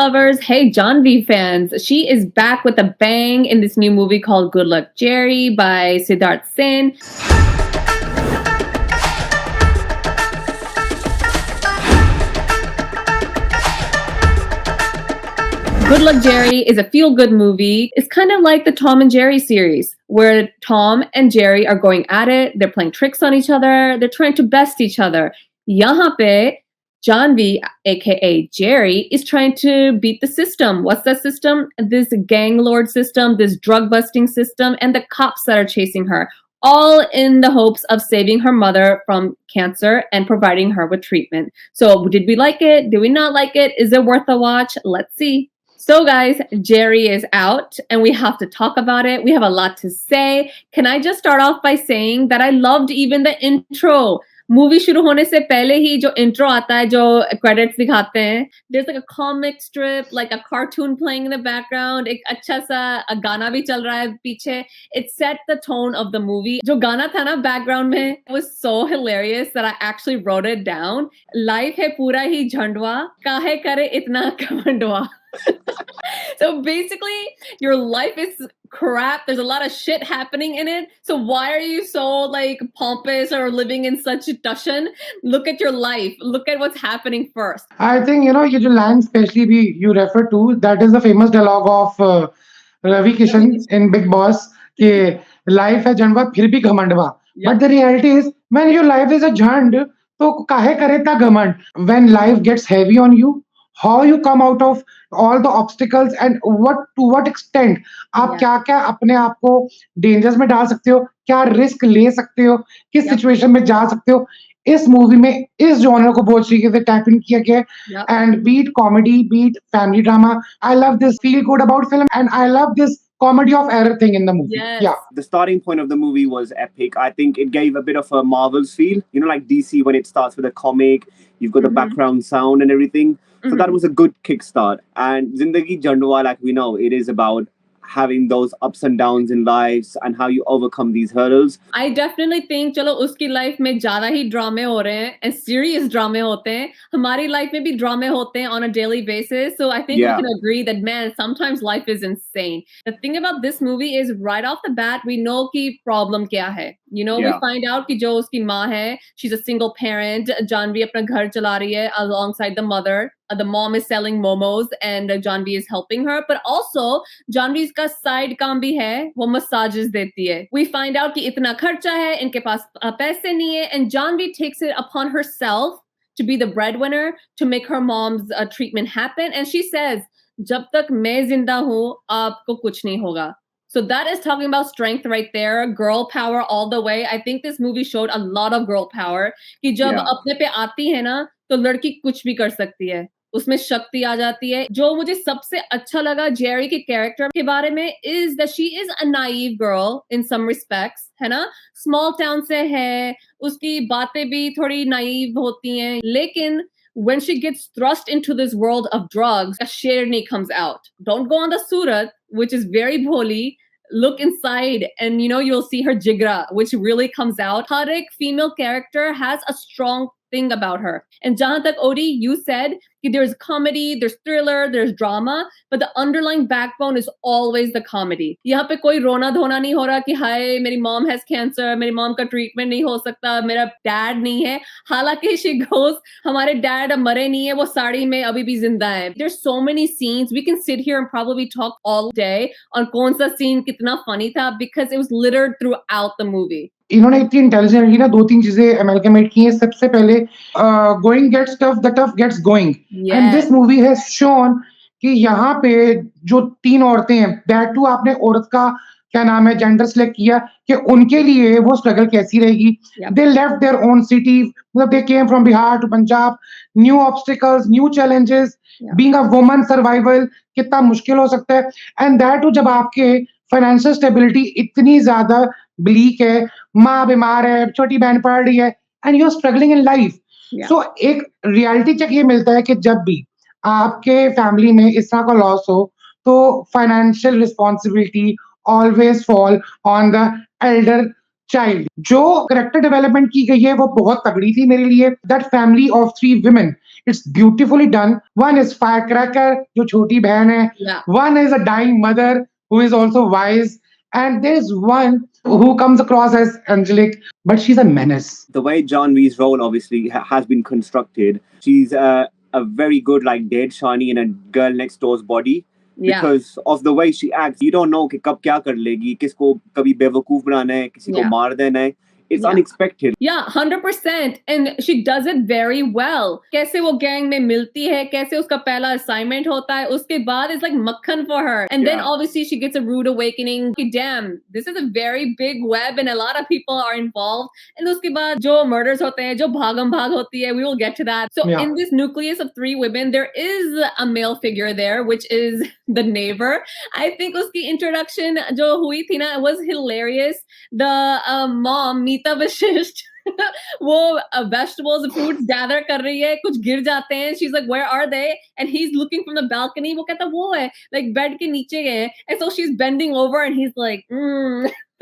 lovers. Hey, Janhvi fans. She is back with a bang in this new movie called Goodluck, Jerry by Siddharth Sen. Goodluck, Jerry is a feel-good movie. It's kind of like the Tom and Jerry series, where Tom and Jerry are going at it. They're playing tricks on each other. They're trying to best each other. Yahan pe Janhvi, aka Jerry, is trying to beat the system. What's that system? This gang lord system, this drug busting system, and the cops that are chasing her, all in the hopes of saving her mother from cancer and providing her with treatment. So, did we like it? Did we not like it? Is it worth a watch? Let's see. So, guys, Jerry is out and we have to talk about it. We have a lot to say. Can I just start off by saying that I loved even the intro? Movie शुरू होने से पहले ही जो intro आता है, जो credits दिखाते हैं, there's like a comic strip, like a cartoon playing in the background, एक अच्छा सा गाना भी चल रहा है पीछे. It set the tone of the movie. जो गाना था ना background में, it was so hilarious that I actually wrote it down. Life है पूरा ही झंडवा, काहे करे इतना घमंडवा. So basically, your life is crap. There's a lot of shit happening in it. So why are you so like pompous or living in such dushan? Look at your life. Look at what's happening first. I think ये जो line especially भी you refer to, that is the famous dialogue of Ravi Kishan in Big Boss कि life है झंडवा फिर भी घमंडवा. But the reality is, when your life is a झंड, तो काहे करे इतना घमंड? When life gets heavy on you, how you come out of all the obstacles and to what extent आप क्या क्या अपने आप को डेंजर्स में डाल सकते हो, क्या रिस्क ले सकते हो, किस सिचुएशन में जा सकते हो. इस मूवी में इस जॉनर को बहुत तरीके से टैप इन किया गया है. And beat comedy, beat family drama, I love this feel good about film and I love this comedy of error thing in the movie. Yes. Yeah. The starting point of the movie was epic. I think it gave a bit of a Marvel's feel. You know, like DC when it starts with a comic, you've got the background sound and everything. So that was a good kickstart. And Zindagi Jandwa, like we know, it is about having those ups and downs in lives and how you overcome these hurdles. I definitely think चलो उसकी life में ज्यादा ही ड्रामे हो रहे हैं and serious ड्रामे होते हैं. हमारी लाइफ में भी ड्रामे होते हैं on a daily basis. So I think we can agree that man, sometimes life is insane. The thing about this movie is right off the bat we know कि problem क्या है. You know, we find out कि जो उसकी माँ है, she's a single parent. Janvi अपना घर चला रही है alongside the mother. The mom is selling momos and Janhvi is helping her. But also, Janhvi's का side काम भी है, वो massages देती है. We find out कि इतना खर्चा है, इनके पास पैसे नहीं है, and Janhvi takes it upon herself to be the breadwinner, to make her mom's treatment happen. And she says, जब तक मैं जिंदा हूँ, आपको कुछ नहीं होगा. So that is talking about strength right there, girl power all the way. I think this movie showed a lot of girl power. कि जब अपने पे आती है ना, तो लड़की कुछ भी कर सकती है. उसमें शक्ति आ जाती है. जो मुझे सबसे अच्छा लगा जेरी के कैरेक्टर के बारे में is that she is a naive girl in some respects, है ना? Small town से है, उसकी बातें भी थोड़ी naive होती हैं, लेकिन when she gets thrust into this world of drugs, a sherni comes out. Don't go on the surat, which is very bholi. Look inside and you'll see her jigra, which really comes out. Har ek female character has a strong thing about her. And jahan tak Odie, you said there's comedy, there's thriller, there's drama, but the underlying backbone is always the comedy. यहाँ पे कोई रोना धोना नहीं हो रहा कि हाय मेरी mom has cancer, मेरी mom का treatment नहीं हो सकता, मेरा dad नहीं है. हालांकि she goes, हमारे dad मरे नहीं है, वो साड़ी में अभी भी जिंदा है. There's so many scenes. We can sit here and probably talk all day on कौन सा scene कितना funny था because it was littered throughout the movie. इन्होंने इतनी इंटेलिजेंटली ना दो तीन चीजें अमेलगमेट की हैं. सबसे पहले going gets tough, the tough gets going. And this movie has shown कि यहाँ पे जो तीन औरतें हैं, दैट टू आपने औरत का क्या नाम है जेंडर सेलेक्ट किया कि उनके लिए वो स्ट्रगल कैसी रहेगी. They left their own city, मतलब they came from Bihar to Punjab, new obstacles, new challenges, being a woman survival कितना मुश्किल हो सकता है. एंड दैट टू जब आपके फाइनेंशियल स्टेबिलिटी इतनी ज्यादा ब्लीक है, माँ बीमार है, छोटी बहन पढ़ रही है, and you are struggling in life. So एक रियलिटी चेक ये मिलता है कि जब भी आपके फैमिली में इस तरह का लॉस हो तो financial responsibility always fall on the elder child. जो कैरेक्टर डेवलपमेंट की गई है वो बहुत तगड़ी थी मेरे लिए। That family of 3 women, it's beautifully done. One is fire cracker, जो छोटी बहन है। One is a dying mother who is also wise, and there's one who comes across as angelic, but she's a menace. The way Janhvi's role obviously has been constructed, she's a very good like dead shiny in a girl next door's body because of the way she acts. You don't know कि कब क्या कर लेगी, किसको कभी बेवकूफ बनाना है, किसी को मार देना है. It's unexpected. Yeah, 100%. And she does it very well. कैसे वो गैंग में मिलती है, कैसे उसका पहला assignment होता है, उसके बाद it's like makhan for her. And then obviously she gets a rude awakening. Damn, this is a very big web and a lot of people are involved. And उसके बाद जो murders होते हैं, जो भागम भाग होती है, we will get to that. So in this nucleus of 3 women, there is a male figure there, which is the neighbor. I think उसकी introduction जो हुई थी ना, it was hilarious. The mom, Meeta Vashisht, वो vegetables and fruits gather कर रही है, कुछ गिर जाते हैं. She's like, where are they? And he's looking from the balcony. वो कहता वो है, like bed के नीचे गए. And so she's bending over and he's like,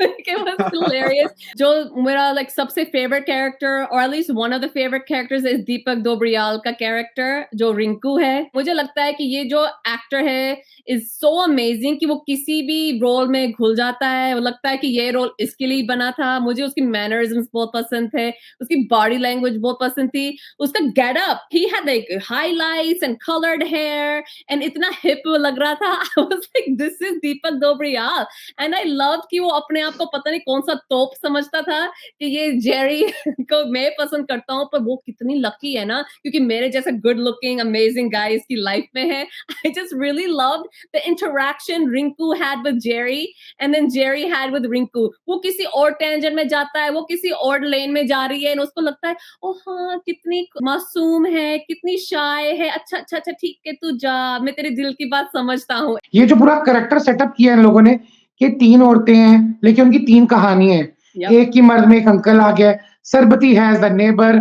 it was hilarious. जो मेरा like सबसे favorite character, or at least one of the favorite characters, is Deepak Dobriyal का character जो रिंकू है. मुझे लगता है कि ये जो actor है is so amazing कि वो किसी भी role में घुल जाता है. वो लगता है कि ये role इसके लिए बना था. मुझे उसकी mannerisms बहुत पसंद थे, उसकी body language बहुत पसंद थी, उसका get up, he had like highlights and colored hair and इतना hip लग रहा था. I was like, this is Deepak Dobriyal. And I loved कि वो अपने आप को पता नहीं कौन सा तोप समझता था कि ये जेरी को मैं पसंद करता हूँ, पर वो कितनी लकी है ना, क्योंकि मेरे जैसा गुड लुकिंग अमेजिंग गाय इसकी लाइफ में है. I just really loved the interaction Rinku had with Jerry and then Jerry had with Rinku. वो किसी और टेंशन में जाता है, वो किसी और लेन में जा रही है, और उसको लगता है ओ हाँ कितनी मासूम है, कितनी शाय है, अच्छा अच्छा अच्छा ठीक है तू जा, मैं तेरे दिल की बात समझता हूँ. ये जो पूरा कैरेक्टर सेटअप किया है इन लोगों ने कि 3 औरतें हैं लेकिन उनकी 3 कहानियां हैं. एक की मर्द में एक अंकल आ गया, Sarbati has the neighbour,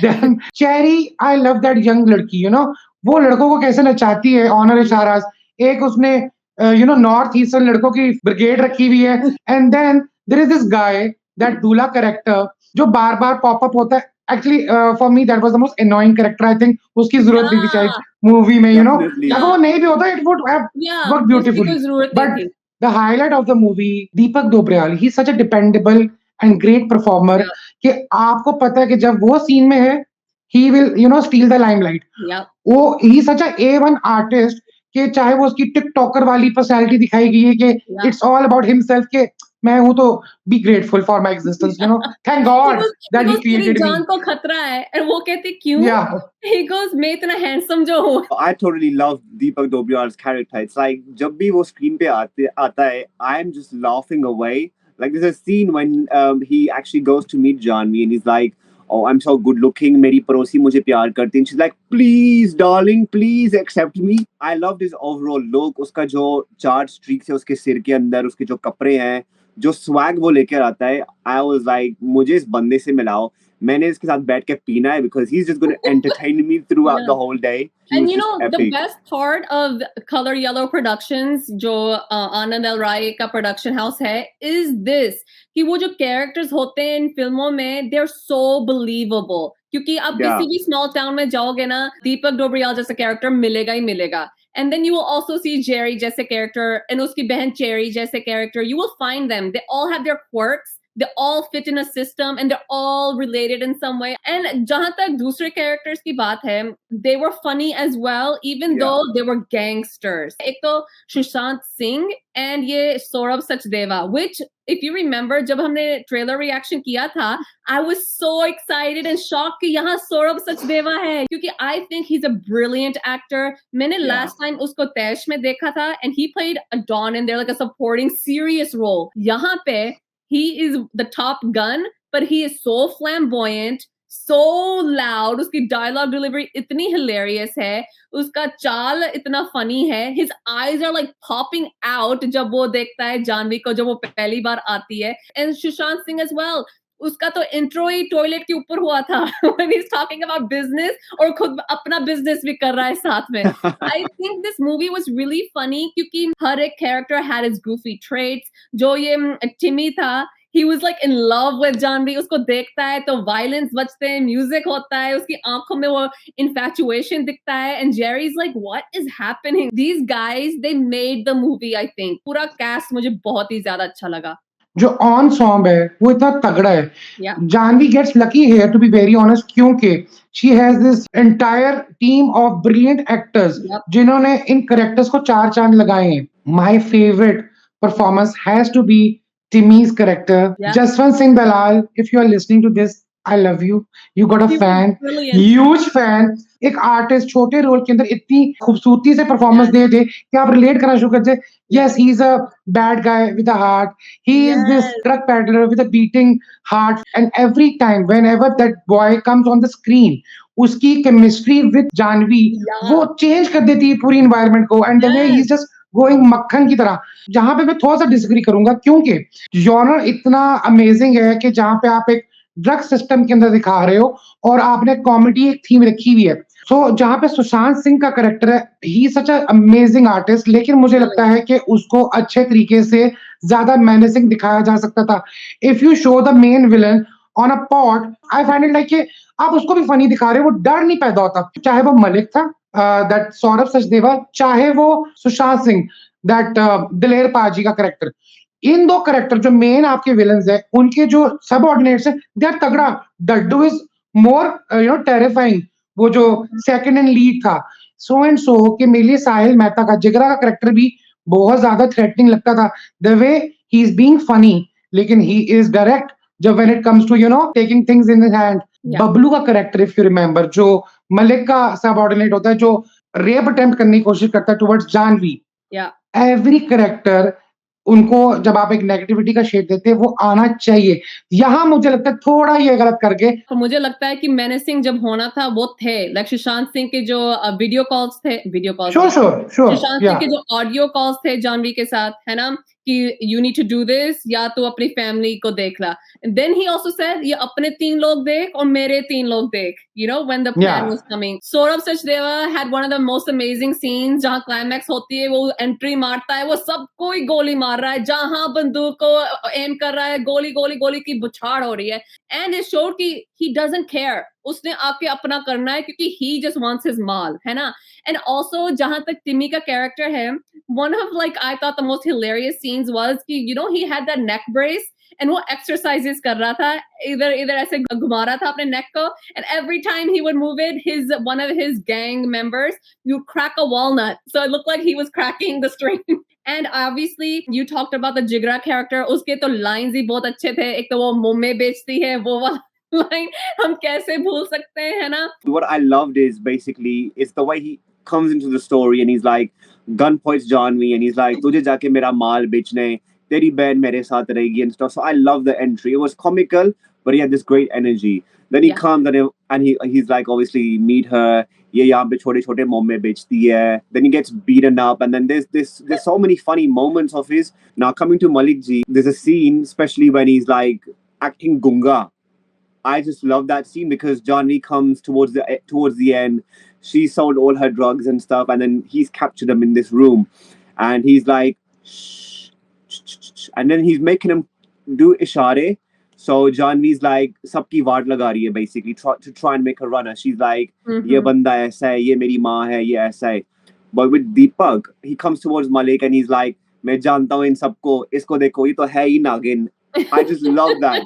then Cherry. I love that young लड़की, वो लड़कों को कैसे नचाती है, ऑनर इशाराज. एक उसने नॉर्थ ईस्टर्न लड़कों की ब्रिगेड रखी हुई है. And then there is this guy, that दूल्हा कैरेक्टर जो बार बार पॉप अप होता है. Actually for me that was the most annoying character. I think उसकी जरूरत नहीं थी शायद मूवी में, अगर वो नहीं भी होता it would have work beautifully. But the highlight of the movie, Deepak Dobriyal, he's such a dependable and great performer कि आपको पता है कि जब वो सीन में है, he will steal the limelight. वो he's such a A1 artist कि चाहे वो उसकी टिकटॉकर वाली पर्सनालिटी दिखाई गई है कि it's all about himself कि मैं हूँ तो be grateful for my existence, thank God that he created me. जान को खतरा है, और वो कहते क्यों? He goes, मैं इतना handsome जो हूँ. I totally love Deepak Dobriyal's character. It's like जब भी वो screen पे आता है, I'm just laughing away. Like there's a scene when he actually goes to meet Janhvi and he's like, oh, I'm so good looking, मेरी पड़ोसी मुझे प्यार करती है. She's like, please darling, please accept me. I loved his overall look. उसका जो 4 streaks है उसके सिर के अंदर, उसके जो कपड़े हैं, जो स्वैग वो लेकर आता है. I was like, मुझे इस बंदे से मिलाओ, मैंने इसके साथ बैठ के पीना है, because he's just going to entertain me throughout the whole day. And the best part of Color Yellow Productions, जो आनंद एल राय का production house है, is this कि वो जो characters होते हैं इन फिल्मों में, they're so believable. क्योंकि आप किसी भी small town में जाओगे ना, दीपक डोबरियाल जैसा character मिलेगा ही मिलेगा. And then you will also see Jerry जैसे character and उसकी बहन Cherry जैसे character. You will find them. They all have their quirks. They all fit in a system and they're all related in some way. And जहाँ तक दूसरे characters की बात है, they were funny as well, even though they were gangsters. एक तो Sushant Singh and ये Saurabh Sachdeva, which if you remember जब हमने trailer reaction किया था, I was so excited and shocked कि यहाँ सौरभ सचदेवा है, क्योंकि I think he's a brilliant actor. मैंने last time उसको तैश में देखा था and he played a Don in there, like a supporting serious role. यहाँ पे he is the top gun, but he is so flamboyant, so loud. उसकी dialogue delivery इतनी hilarious है, उसका चाल इतना funny है. His eyes are like popping out जब वो देखता है जानवी को, जब वो पहली बार आती है. And Sushant Singh as well. उसका तो intro ही टॉयलेट के ऊपर हुआ था when he's talking about business, और खुद अपना business भी कर रहा है साथ में. I think this movie was really funny क्योंकि हर एक character had its goofy traits. जो ये Timmy था, he was like in love with Janhvi. उसको देखता है तो violence बजते हैं, music होता है, उसकी आंखों में वो infatuation दिखता है, and Jerry's like, what is happening? These guys, they made the movie, I think. पूरा cast मुझे बहुत ही ज़्यादा अच्छा लगा. जो ऑन सॉन्ग है वो इतना तगड़ा है. Yeah. Janhvi gets lucky here to be very honest, क्योंकि she has this entire team of brilliant actors जिन्होंने इन कैरेक्टर्स को चार चांद लगाए हैं. My favourite performance has to be Timmy's character, Jaswant Singh Dalal. If you are listening to this, I love you. You got a fan, huge fan. एक artist छोटे role के अंदर इतनी खूबसूरती से परफॉर्मेंस दे दे कि आप रिलेट करना शुरू कर दे. Yes, he's a bad guy with a heart. He is this drug peddler with a beating heart. And every time, whenever that boy comes on the screen, उसकी केमिस्ट्री विद जानवी वो change कर देती है पूरी environment को. And the way he is just going मक्खन की तरह. जहां पे मैं थोड़ा सा डिसएग्री करूंगा क्योंकि जॉनर इतना अमेजिंग है कि जहां पे आप एक ड्रग सिस्टम के अंदर दिखा रहे हो और आपने कॉमेडी एक थीम रखी हुई है. सो जहां पे सुशांत सिंह का कैरेक्टर है, ही सच अ अमेजिंग आर्टिस्ट, लेकिन मुझे लगता है कि उसको अच्छे तरीके से ज्यादा मैनेजिंग दिखाया जा सकता था. If you show the main villain on a pot, I find it like कि आप उसको भी फनी दिखा रहे हो, वो डर नहीं पैदा होता. चाहे वो मलिक था, दैट सौरभ सचदेवा, चाहे वो सुशांत सिंह, दैट दिलेर पाजी का कैरेक्टर. इन दो कैरेक्टर जो मेन आपके विलन्स है, उनके जो सबऑर्डिनेट्स है, दे आर तगड़ा. डड्डू इज मोर टेरिफाइंग. वो जो सेकंड एंड लीड था, सो एंड सो कि मेरे लिए साहिल मेहता का जिगरा का कैरेक्टर भी बहुत ज्यादा थ्रेटनिंग लगता था. The way he is being funny, लेकिन ही इज डायरेक्ट जब when it comes to taking things in his hand. Bablu का कैरेक्टर, इफ यू रिमेंबर, जो मलिक का सबऑर्डिनेट होता है, जो रेप अटेम्प्ट करने की कोशिश करता है टुवर्ड्स जानवी. एवरी कैरेक्टर, उनको जब आप एक नेगेटिविटी का शेड देते हैं, वो आना चाहिए. यहाँ मुझे लगता है थोड़ा ये गलत करके. तो मुझे लगता है कि मेनेसिंग जब होना था वो थे लाइक सुशांत सिंह के जो वीडियो कॉल्स थे, श्योर सुशांत सिंह के जो ऑडियो कॉल्स थे जानवी के साथ, है ना, कि you need to do this, या तो अपनी फैमिली को देख ला. देन ही आल्सो सेड ये अपने 3 लोग देख और मेरे 3 लोग देख, when the plan was coming. Saurabh Sachdeva had one of the most amazing scenes जहां क्लाइमैक्स होती है, वो एंट्री मारता है, वो सबको ही गोली मार रहा है, जहां बंदूक को एम कर रहा है, गोली की बुछाड़ हो रही है. एंड इट शोड कि ही डजंट केयर, उसने आके अपना करना है क्योंकि ही जस्ट वांट्स हिज माल, है ना. एंड आल्सो जहां तक टिमी का कैरेक्टर है, one of like I thought the most hilarious scenes was कि he had that neck brace and वो exercises कर रहा था, इधर ऐसे घुमा रहा था अपने neck को, and every time he would move it, one of his gang members would crack a walnut, so it looked like he was cracking the string. And obviously you talked about the Jigra character, उसके तो lines ही बहुत अच्छे थे. एक तो वो मोमे बेचती है, वो वाला line हम कैसे भूल सकते हैं, है ना. What I loved is basically it's the way he comes into the story and he's like gun points Janhvi and he's like तुझे जाके मेरा माल बेचने, तेरी बहन मेरे साथ रहेगी and stuff. So I love the entry. It was comical, but he had this great energy. Then he comes and he's like obviously meet her. ये यहाँ पे छोटे छोटे मोमे बेचती है. Then he gets beaten up and then there's so many funny moments of his. Now coming to Malik ji, there's a scene especially when he's like acting gunga. I just love that scene because Janhvi comes towards the end. She sold all her drugs and stuff, and then he's captured them in this room, and he's like, shh, shh, shh, shh. And then he's making him do ishare. So Janhvi's like, sabki vaat laga rahi hai, basically to try and make her runner. She's like, ye banda aisa hai, ye meri maa hai, ye aisa hai. But with Deepak, he comes towards Malik and he's like, मैं जानता हूँ इन सबको, इसको देखो, ये तो है ही नागिन. I just love that.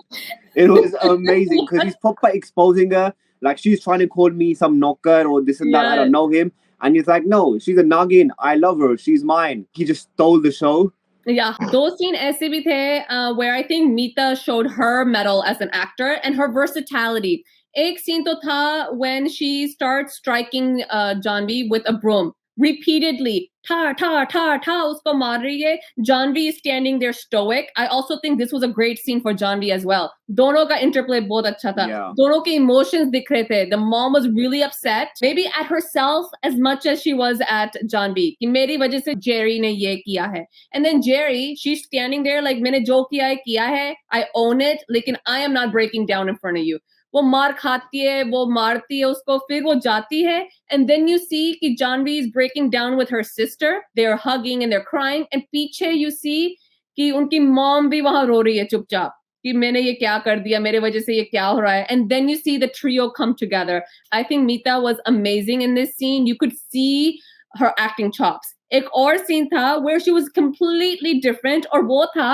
It was amazing because he's proper exposing her. Like she's trying to call me some knocker or this and that. I don't know him. And he's like, no, she's a nagin. I love her. She's mine. He just stole the show. Yeah, those scenes ऐसे भी थे where I think Meeta showed her mettle as an actor and her versatility. एक scene तो था when she starts striking Janhvi with a broom. Repeatedly, ta ta ta ta, usko maar rahi hai. Janhvi is standing there stoic. I also think this was a great scene for Janhvi as well. Dono ka interplay bahut acha tha. Yeah. Dono ke emotions dikh rahe the. The mom was really upset, maybe at herself as much as she was at Janhvi. Ki meri wajah se Jerry ne ye kiya hai. And then Jerry, she's standing there like maine jo kiya hai. I own it. Lekin I am not breaking down in front of you. वो मार खाती है, वो मारती है उसको, फिर वो जाती है, and then you see कि Janhvi is breaking down with her sister. They're hugging and they're crying, and पीछे you see कि उनकी mom भी वहां रो रही है चुपचाप कि मैंने ये क्या कर दिया, मेरे वजह से ये क्या हो रहा है, and then you see the trio come together. I think Mita was amazing in this scene. You could see her acting chops. एक और scene था where she was completely different, और वो था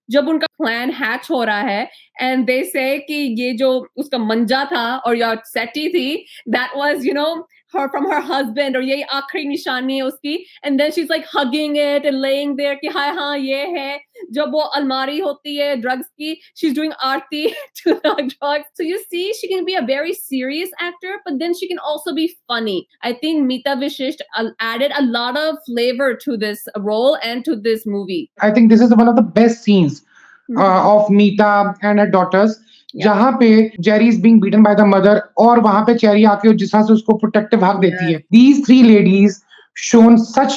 जब उनका प्लान हैच हो रहा है and they say कि ये जो उसका मंजा था और या सेटी थी, that was, you know, her from her husband, और यही आखिरी निशानी है उसकी, and then she's like hugging it and laying there कि हाँ हाँ ये है, जब वो अलमारी होती है drugs की, she's doing aarti to the drugs. So you see, she can be a very serious actor, but then she can also be funny. I think Meeta Vishisht added a lot of flavor to this role and to this movie. I think this is one of the best scenes of Meeta and her daughters. जहाँ पे Jerry is being beaten by the mother और वहां पे cherry आके जिस तरह से उसको प्रोटेक्टिव हक देती है. These three ladies shown such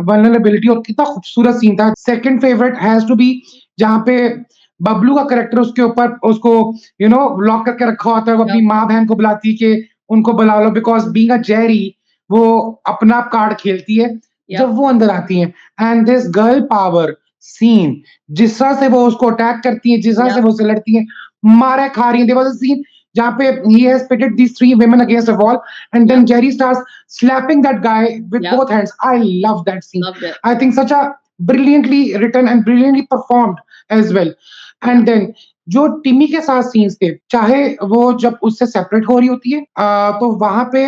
vulnerability और कितना खूबसूरत सीन था. Second favourite has to be जहाँ पे बबलू का कैरेक्टर उसके ऊपर उसको लॉक करके रखा होता है. वो अपनी माँ बहन को बुलाती है कि उनको बुला लो, बिकॉज बीइंग अ जेरी वो अपना कार्ड खेलती है. जब वो अंदर आती है and this girl power scene, जिस तरह से वो उसको अटैक करती है, जिस तरह से वो उससे लड़ती है, मारा खा रही है. देयर वाज अ सीन जहाँ पे he has pitted these three women against a wall and then Jerry starts slapping that guy with both hands. I love that scene. I think such a brilliantly written and brilliantly performed as well. And then जो टिमी के साथ scenes थे, चाहे वो जब उससे separate हो रही होती है तो वहां पे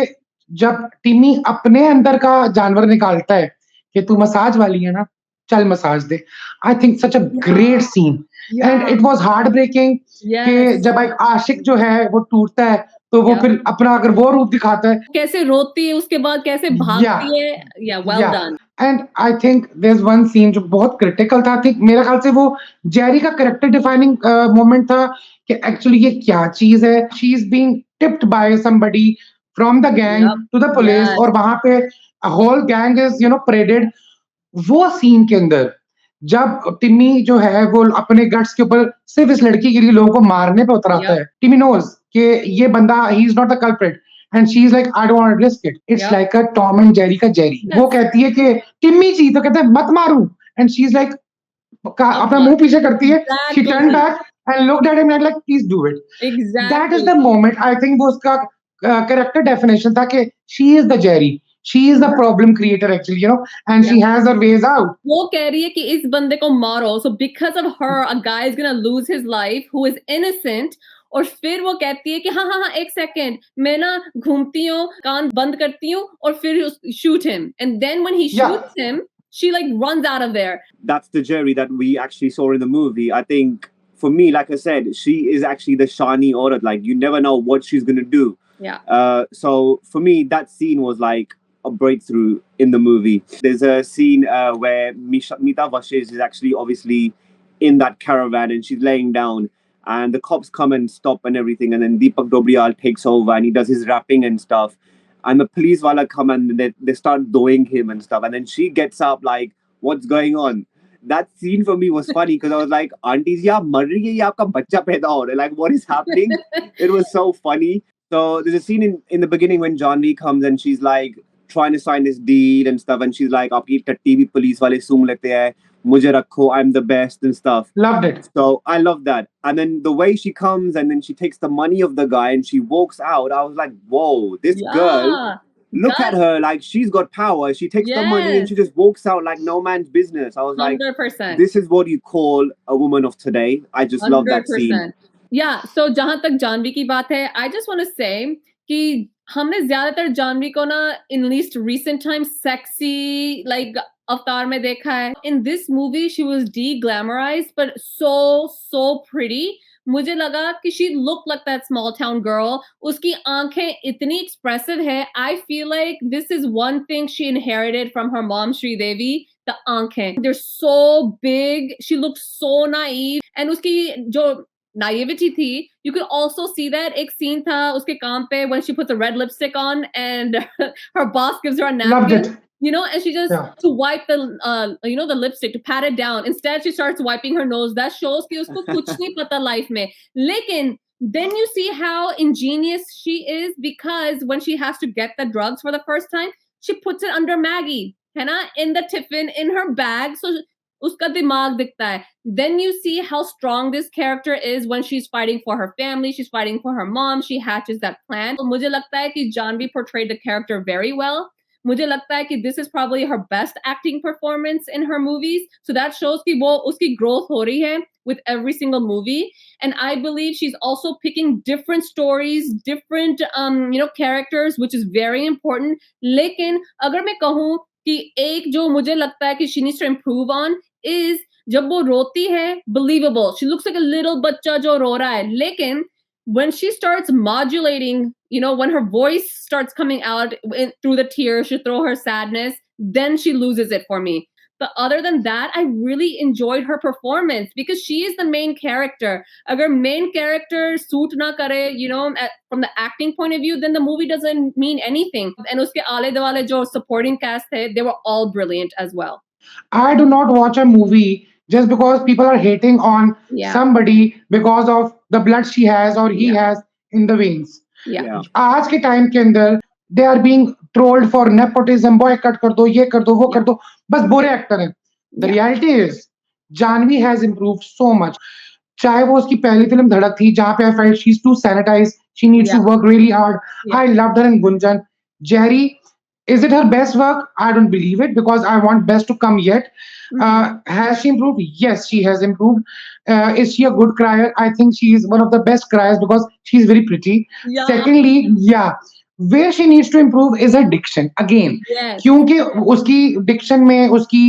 जब टिमी अपने अंदर का जानवर निकालता है कि तू मसाज वाली है ना, चल मसाज दे. I think such a great scene and it was heart breaking कि जब एक आशिक जो है वो टूटता है तो वो फिर अपना अगर वो रूप दिखाता है, कैसे रोती है, उसके बाद कैसे भागती है. well done. And I think there is one scene जो बहुत क्रिटिकल था. थिंक मेरे ख्याल से वो जेरी का कैरेक्टर डिफाइनिंग मोमेंट था कि एक्चुअली ये क्या चीज है. She is being tipped by somebody from the gang to the police और वहां पे होल गैंग इज परेडेड. वो सीन के अंदर जब टिमी जो है वो अपने गट्स के ऊपर सिर्फ इस लड़की के लिए लोगों को मारने पे उतर आता है. टिमी नोज कि ये बंदा he is not the culprit and she is like I don't want to risk it. It's like a Tom and Jerry का जेरी. वो कहती है कि टिमी जी, तो कहते हैं मत मारू एंड शी इज लाइक अपना मुंह पीछे करती है. She turn back and looked at him and like please do it. That is the moment. I think वो उसका कैरेक्टर डेफिनेशन था कि she is the Jerry. She is the problem creator actually, and she has her ways out. वो कह रही है कि इस बंदे को मारो, so because of her a guy is gonna lose his life who is innocent. और फिर वो कहती है कि हाँ हाँ हाँ एक सेकेंड, मैं ना घूमती हूँ, कान बंद करती हूँ और फिर shoot him, and then when he shoots him, she like runs out of there. That's the Jerry that we actually saw in the movie. I think for me, like I said, she is actually the Shani Aurat. Like you never know what she's gonna do. So for me, that scene was like a breakthrough in the movie. There's a scene where Meeta Vishisht is actually obviously in that caravan and she's laying down and the cops come and stop and everything, and then Deepak Dobriyal takes over and he does his rapping and stuff, and the police wala come and they start doing him and stuff, and then she gets up like, what's going on? That scene for me was funny because I was like, auntie ji aap mar rahi hai ya aapka bachcha paida ho raha hai, like what is happening? It was so funny. So there's a scene in the beginning when Janhvi comes and she's like trying to sign this deal and stuff, and she's like, "Aapki tatti bhi police wale soon lete hai, mujhe rakho, I'm the best" and stuff. Loved it. So I love that. And then the way she comes and then she takes the money of the guy and she walks out, I was like, "Whoa, this girl! Look at her! Like she's got power. She takes the money and she just walks out like no man's business." I was 100%. like, "This is what you call a woman of today." I just love that scene. Yeah. So जहाँ तक जानवी की बात है, I just want to say कि हमने ज्यादातर जानवी को ना in least recent times sexy like अवतार में देखा है. In this movie she was de-glamorized but so pretty. मुझे लगा कि she looked like that small town girl. उसकी आंखें इतनी expressive है. I feel like this is one thing she inherited from her mom Sri Devi. The आंखें, they're so big. She looks so naive. And उसकी जो naivety थी, you could also see that. एक scene था उसके काम पे when she puts a red lipstick on and her boss gives her a napkin. And she just to wipe the the lipstick, to pat it down. Instead, she starts wiping her nose. That shows कि उसको कुछ नहीं पता life में. लेकिन then you see how ingenious she is, because when she has to get the drugs for the first time, she puts it under Maggie, है ना, in the tiffin, in her bag. So उसका दिमाग दिखता है. Then you see how strong this character is when she's fighting for her family, she's fighting for her mom, she hatches that plan. तो मुझे लगता है कि Janhvi portrayed the character very well. मुझे लगता है कि this is probably her best acting performance in her movies. So that shows कि वो उसकी growth हो रही है with every single movie. And I believe she's also picking different stories, different characters, which is very important. लेकिन अगर मैं कहूँ कि एक जो मुझे लगता है कि she needs to improve on is जब वो रोती है, believable. She looks like a little बच्चा जो रो रहा है. लेकिन when she starts modulating, when her voice starts coming out through the tears, she throw her sadness, then she loses it for me. But other than that, I really enjoyed her performance because she is the main character. Agar main character suit na kare, from the acting point of view, then the movie doesn't mean anything. And uske aale dwale jo supporting cast the, they were all brilliant as well. I do not watch a movie just because people are hating on somebody because of the blood she has or he has in the veins. Yeah. आज के time के अंदर they are being trolled for nepotism, boycott कर दो, ये कर दो, वो कर दो, बस बुरे एक्टर हैं. The reality is Janhvi has improved so much. चाहे वो उसकी पहली फिल्म धड़क थी जहां पे I felt she is too sanitise, she needs to work really hard. I loved her in Gunjan. Jerry, is it her best work? I don't believe it because I want best to come yet. Has she improved? Yes, she has improved. Is she a good crier? I think she is one of the best criers because she's very pretty. Yeah. Secondly, where she needs to improve is her diction. Again, क्योंकि उसकी diction में, उसकी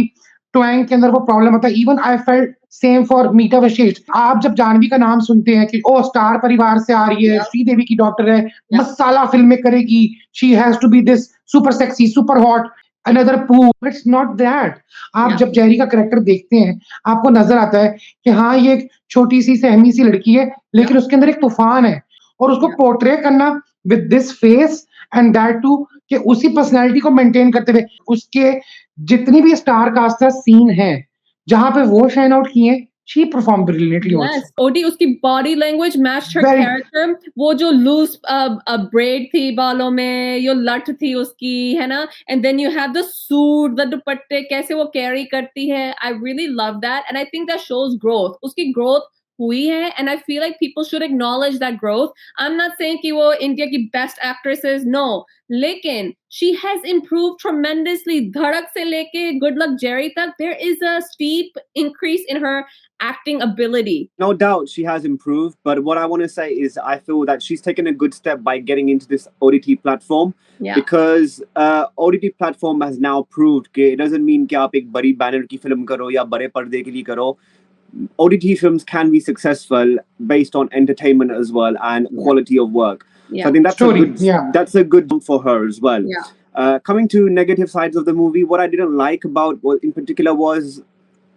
twang के अंदर वो problem होता है. Even I felt same for मीटा Vashishtha. आप जब जानवी का नाम सुनते हैं कि ओ स्टार परिवार से आ रही है, श्रीदेवी की डॉक्टर है, मसाला फिल्में करेगी, she has to be this super sexy, super hot, another poo. It's not that. आप जब जेरी का कैरेक्टर देखते हैं, आपको नजर आता है कि हाँ ये एक छोटी सी सहमी सी लड़की है, लेकिन उसके अंदर एक तूफान है. और उसको पोर्ट्रे करना with this face and that too, कि उसी पर्सनैलिटी को मेंटेन करते हुए उसके जितनी भी स्टार कास्ट का सीन है जहां पे वो शाइन आउट किए, she performed brilliantly also. Yes, OD उसकी body language matched her character. वो जो loose braid थी बालों में, यो लट थी उसकी, है ना? And then you have the suit, the दुपट्टे कैसे वो carry करती है. I really love that, and I think that shows growth. उसकी growth हुई है, and I feel like people should acknowledge that growth. I'm not saying कि वो इंडिया की best actresses, no. लेकिन she has improved tremendously. धड़क से लेके Good Luck Jerry तक, there is a steep increase in her acting ability. No doubt she has improved, but what I want to say is I feel that she's taken a good step by getting into this OTT platform. Because OTT platform has now proved कि it doesn't mean कि आप एक बड़ी banner की film करो या बड़े पर्दे के लिए करो. OTT films can be successful based on entertainment as well and quality of work. So I think that's a good jump for her as well. Coming to negative sides of the movie, what I didn't like about in particular was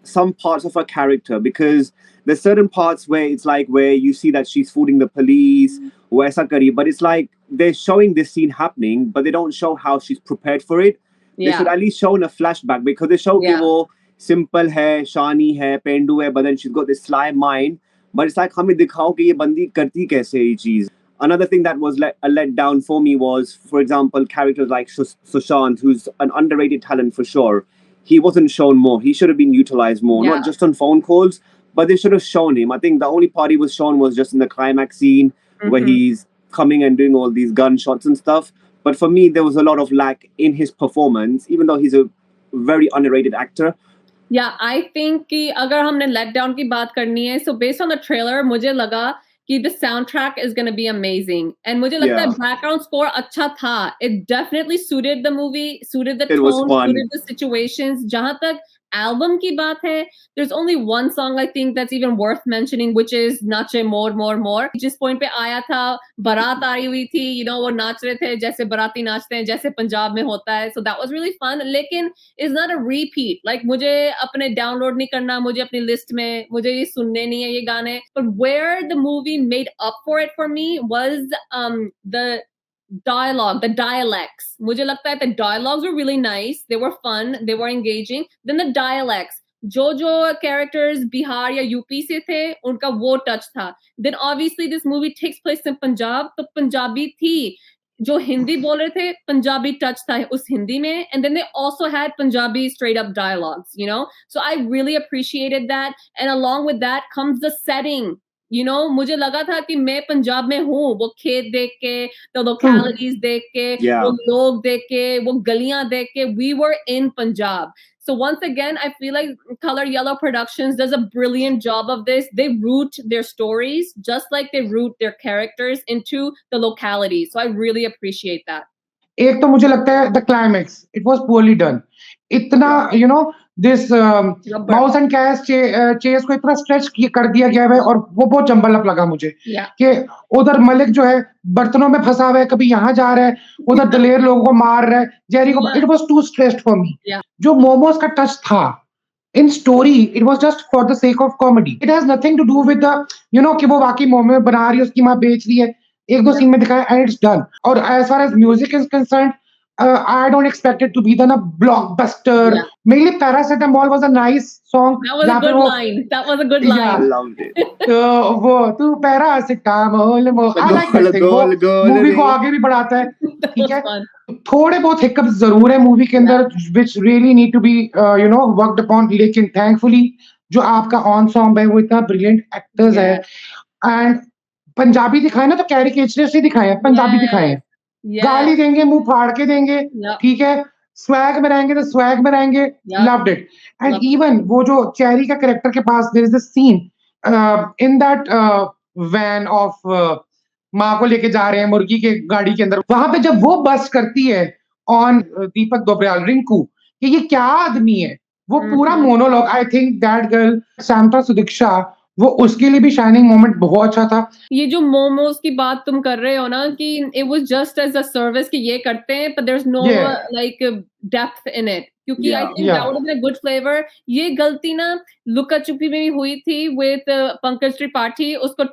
some parts of her character, because there's certain parts where it's like where you see that she's fooling the police, but it's like they're showing this scene happening, but they don't show how she's prepared for it. They should at least show in a flashback, because they show वो simple है, शानी है, पेंडू है, but then she's got this sly mind. But it's like हमें दिखाओ कि ये बंदी करती कैसे ये चीज. Another thing that was a letdown for me was, for example, characters like Sushant, who's an underrated talent for sure. He wasn't shown more. He should have been utilized more, not just on phone calls, but they should have shown him. I think the only part he was shown was just in the climax scene where he's coming and doing all these gunshots and stuff. But for me, there was a lot of lack in his performance, even though he's a very underrated actor. Yeah, I think कि अगर हमने letdown की बात करनी है, so based on the trailer, मुझे लगा कि the soundtrack is going to be amazing. And मुझे लगता है background score अच्छा था. It definitely suited the movie, suited the tone, suited the situations. जहाँ तक album की बात है, there's only one song I think that's even worth mentioning, which is नाचे more more more. जिस point पे आया था, बारात आई हुई थी, वो नाच रहे थे जैसे बाराती नाचते हैं, जैसे पंजाब में होता है. So that was really fun. लेकिन it's not a repeat. Like मुझे अपने download नहीं करना, मुझे अपनी list में, मुझे ये सुनने नहीं है ये गाने. But where the movie made up for it for me was the dialogue, the dialects. मुझे लगता है the dialogues were really nice. They were fun. They were engaging. Then the dialects. जो characters बिहार या यूपी से थे, उनका वो touch था. Then obviously this movie takes place in Punjab, तो पंजाबी थी. जो हिंदी बोल रहे थे, Punjabi touch था उस हिंदी में, and then they also had Punjabi straight up dialogues, you know? So I really appreciated that, and along with that comes the setting. You know, मुझे लगा था कि मैं पंजाब में हूँ, वो खेत देख के, the localities देख के, वो लोग देख के, वो गलियां देख के, we were in Punjab. So once again, I feel like Color Yellow Productions does a brilliant job of this. They root their stories just like they root their characters into the locality. So I really appreciate that. एक तो मुझे लगता है the climax it was poorly done. इतना you know this mouse and cat chase को इतना stretch कर दिया गया है और वो बहुत जंबल अप लगा मुझे कि उधर मलिक जो है बर्तनों में फंसा हुआ है, कभी यहाँ जा रहा है, उधर दलेर लोगों को मार रहा है, जेरी को. It was too stressed for me. जो मोमोज का टच था in story, it was just for the sake of comedy. It has nothing to do with the you know कि वो वाकई मोमो बना रही है, उसकी माँ बेच रही है, एक दो सीन में दिखाया and it's done. और as far as music is concerned, I don't expect it to be the blockbuster. Mainly Paracetamol was a nice song. That was a good line. That was a good line. I loved it. वो तू Paracetamol I like that thing. वो movie को आगे भी बढ़ाता है. ठीक है. थोड़े बहुत हिकअप्स जरूर है मूवी के अंदर which really need to be you know worked upon. लेकिन thankfully जो आपका ऑन सॉन्ग है वो इतना ब्रिलियंट एक्टर्स है एंड पंजाबी दिखाए ना तो कैरिकेचरस ही दिखाए हैं, पंजाबी दिखाए हैं. गाली देंगे, मुंह फाड़ के देंगे, ठीक है, स्वैग में रहेंगे तो स्वैग में रहेंगे. Loved it. एंड इवन वो जो चेरी का कैरेक्टर के पास there is this scene in that van of माँ को लेके जा रहे हैं मुर्गी के गाड़ी के अंदर, वहां पे जब वो बस करती है ऑन दीपक दोबरियाल रिंकू कि ये क्या आदमी है, वो पूरा monologue. I think that girl Samta Sudiksha वो उसके लिए भी शाइनिंग मोमेंट बहुत अच्छा था. ये जो मोमोज की बात तुम कर रहे हो ना कि it was just as a service कि ये करते हैं but there's no like depth in it क्योंकि I think that would have been a good flavor. ये गलती ना लुका छुपी में भी हुई थी with पंकज त्रिपाठी. उसको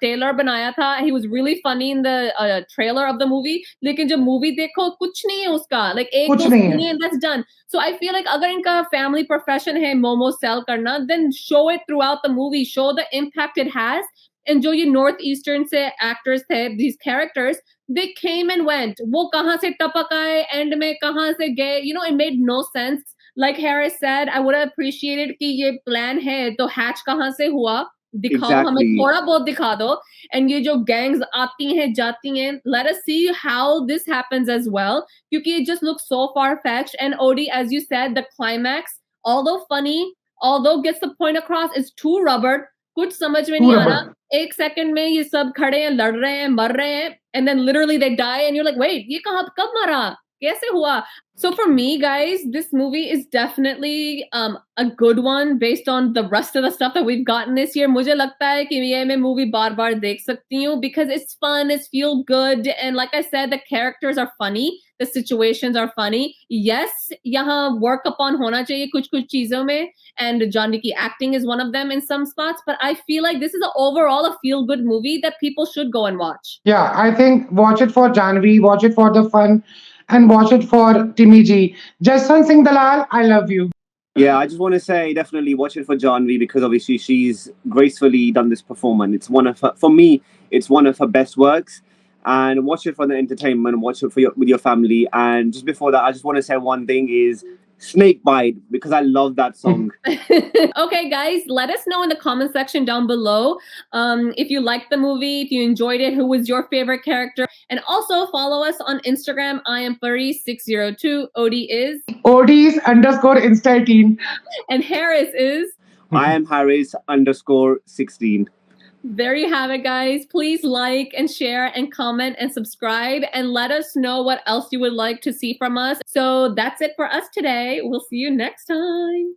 टेलर बनाया था. He was really funny in the trailer of the movie. लेकिन जब मूवी देखो कुछ नहीं है उसका, like एक दो सीन है and that's done. So I feel like अगर इनका family profession है मोमो सेल करना, then show it throughout the movie. Show the impact it has. And जो ये नॉर्थ ईस्टर्न से एक्टर्स थे, these characters, they came and went. वो कहाँ से टपक आए, एंड में कहाँ से गए, you know, it made no sense. Like Harris said, I would have appreciated कि ये प्लान है तो हैच कहाँ से हुआ, दिखाओ हमें थोड़ा बहुत दिखा दो. एंड ये जो गैंग्स आती हैं जाती हैं, let us see how this happens as well, क्योंकि it just looks so far-fetched. And Odie, as you said, the climax, although funny, although gets the point across, is too rubber. कुछ समझ में नहीं आ रहा. एक सेकंड में ये सब खड़े हैं, लड़ रहे हैं, मर रहे हैं, and then literally they die and you're like, wait, ये कब मरा, कैसे हुआ? So for me, guys, this movie is definitely a good one based on the rest of the stuff that we've gotten this year. मुझे लगता है कि ये मैं movie बार-बार देख सकती हूँ because it's fun, it's feel good, and like I said, the characters are funny, the situations are funny. Yes, यहाँ work upon होना चाहिए कुछ-कुछ चीजों में, and Janhvi की acting is one of them in some spots, but I feel like this is overall a feel good movie that people should go and watch. Yeah, I think watch it for Janhvi, watch it for the fun, and watch it for Timmy G. Jaswant Singh Dalal, I love you. Yeah, I just want to say definitely watch it for Janhvi because obviously she's gracefully done this performance. It's one of her, for me, it's one of her best works. And watch it for the entertainment, watch it for with your family. And just before that, I just want to say one thing is Snakebite because I love that song. Okay, guys, let us know in the comment section down below if you liked the movie, if you enjoyed it, who was your favorite character, and also follow us on Instagram. I am Paris602. Odie is Odie's _Insta18. And Harris is I am Harris_16. There you have it, guys. Please like and share and comment and subscribe and let us know what else you would like to see from us. So that's it for us today. We'll see you next time.